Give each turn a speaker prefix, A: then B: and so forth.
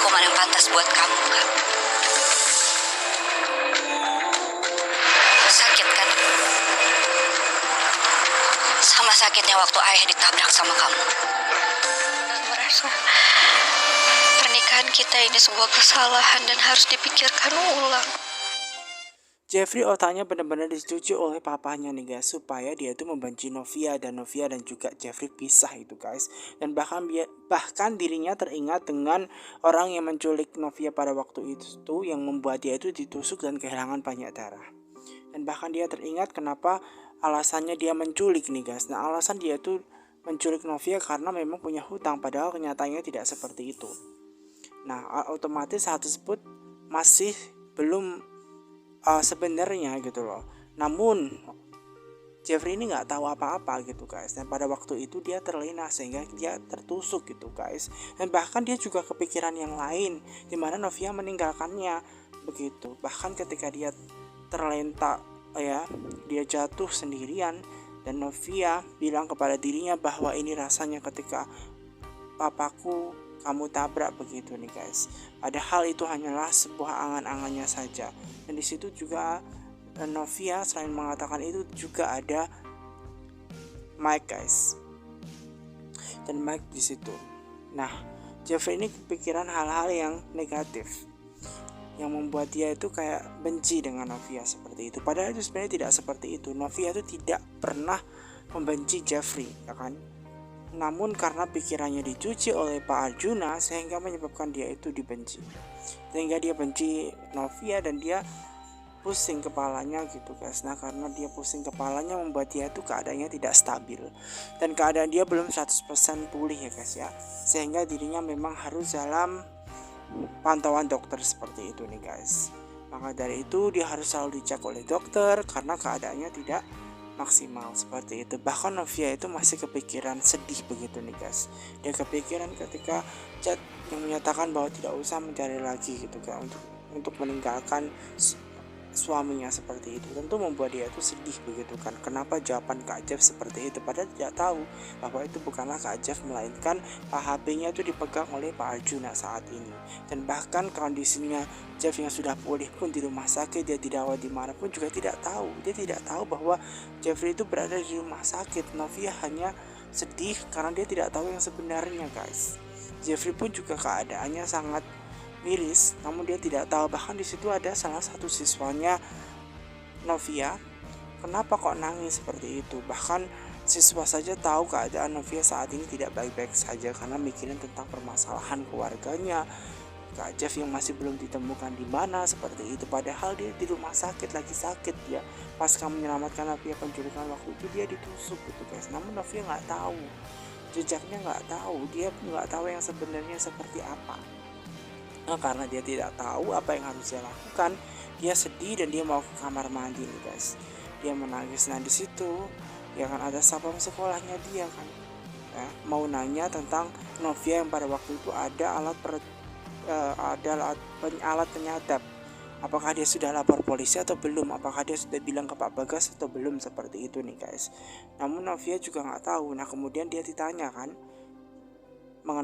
A: hukuman yang pantas buat kamu, Kak. Sakit kan? Sama sakitnya waktu ayah ditabrak sama kamu. Dan merasa pernikahan kita ini sebuah kesalahan dan harus dipikirkan ulang.
B: Jeffrey otaknya benar-benar dicuci oleh papanya nih guys, supaya dia itu membenci Novia dan juga Jeffrey pisah itu guys. Dan bahkan dirinya teringat dengan orang yang menculik Novia pada waktu itu, yang membuat dia itu ditusuk dan kehilangan banyak darah. Dan bahkan dia teringat kenapa alasannya dia menculik nih guys. Nah, alasan dia itu menculik Novia karena memang punya hutang, padahal kenyataannya tidak seperti itu. Nah, otomatis hal tersebut masih belum sebenarnya gitu loh. Namun Jeffrey ini nggak tahu apa-apa gitu guys. Dan pada waktu itu dia terlena sehingga dia tertusuk gitu guys. Dan bahkan dia juga kepikiran yang lain, dimana Novia meninggalkannya begitu. Bahkan ketika dia terlenta ya, dia jatuh sendirian, dan Novia bilang kepada dirinya bahwa ini rasanya ketika papaku kamu tabrak begitu nih guys. Padahal itu hanyalah sebuah angan-angannya saja. Dan di situ juga Novia selain mengatakan itu juga ada Mike guys. Dan Mike di situ. Nah, Jeffrey ini kepikiran hal-hal yang negatif, yang membuat dia itu kayak benci dengan Novia seperti itu. Padahal itu sebenarnya tidak seperti itu. Novia itu tidak pernah membenci Jeffrey, ya kan? Namun karena pikirannya dicuci oleh Pak Arjuna sehingga menyebabkan dia itu dibenci. Sehingga dia benci Novia dan dia pusing kepalanya gitu guys. Nah, karena dia pusing kepalanya membuat dia itu keadaannya tidak stabil. Dan keadaan dia belum 100% pulih ya guys ya. Sehingga dirinya memang harus dalam pantauan dokter seperti itu nih guys. Maka dari itu dia harus selalu dicek oleh dokter karena keadaannya tidak maksimal seperti itu. Bahkan Novia itu masih kepikiran sedih begitu nih guys. Dia kepikiran ketika chat yang menyatakan bahwa tidak usah mencari lagi gitu kan, untuk meninggalkan suaminya seperti itu. Tentu membuat dia itu sedih begitu kan. Kenapa jawaban Kak Jeff seperti itu, padahal tidak tahu bahwa itu bukanlah Kak Jeff, melainkan HP-nya itu dipegang oleh Pak Arjuna saat ini. Dan bahkan kondisinya Jeff yang sudah pulih pun di rumah sakit, dia dirawat dimanapun juga tidak tahu. Dia tidak tahu bahwa Jeffrey itu berada di rumah sakit. Novia hanya sedih karena dia tidak tahu yang sebenarnya guys. Jeffrey pun juga keadaannya sangat miris, namun dia tidak tahu. Bahkan di situ ada salah satu siswanya Novia, kenapa kok nangis seperti itu. Bahkan siswa saja tahu keadaan Novia saat ini tidak baik-baik saja karena mikirin tentang permasalahan keluarganya, Kak Jeff yang masih belum ditemukan di mana seperti itu. Padahal dia di rumah sakit lagi sakit ya. Pas kamu menyelamatkan Novia penculikan waktu itu dia ditusuk gitu guys. Namun Novia nggak tahu, jejaknya nggak tahu, dia nggak tahu yang sebenarnya seperti apa. Nah, karena dia tidak tahu apa yang harus dia lakukan, dia sedih dan dia mau ke kamar mandi nih guys. Dia menangis. Nah di situ ya kan ada satpam sekolahnya dia kan ya, mau nanya tentang Novia yang pada waktu itu ada alat penyadap. Apakah dia sudah lapor polisi atau belum? Apakah dia sudah bilang ke Pak Bagas atau belum? Seperti itu nih guys. Namun Novia juga nggak tahu. Nah kemudian dia ditanya kan mengenai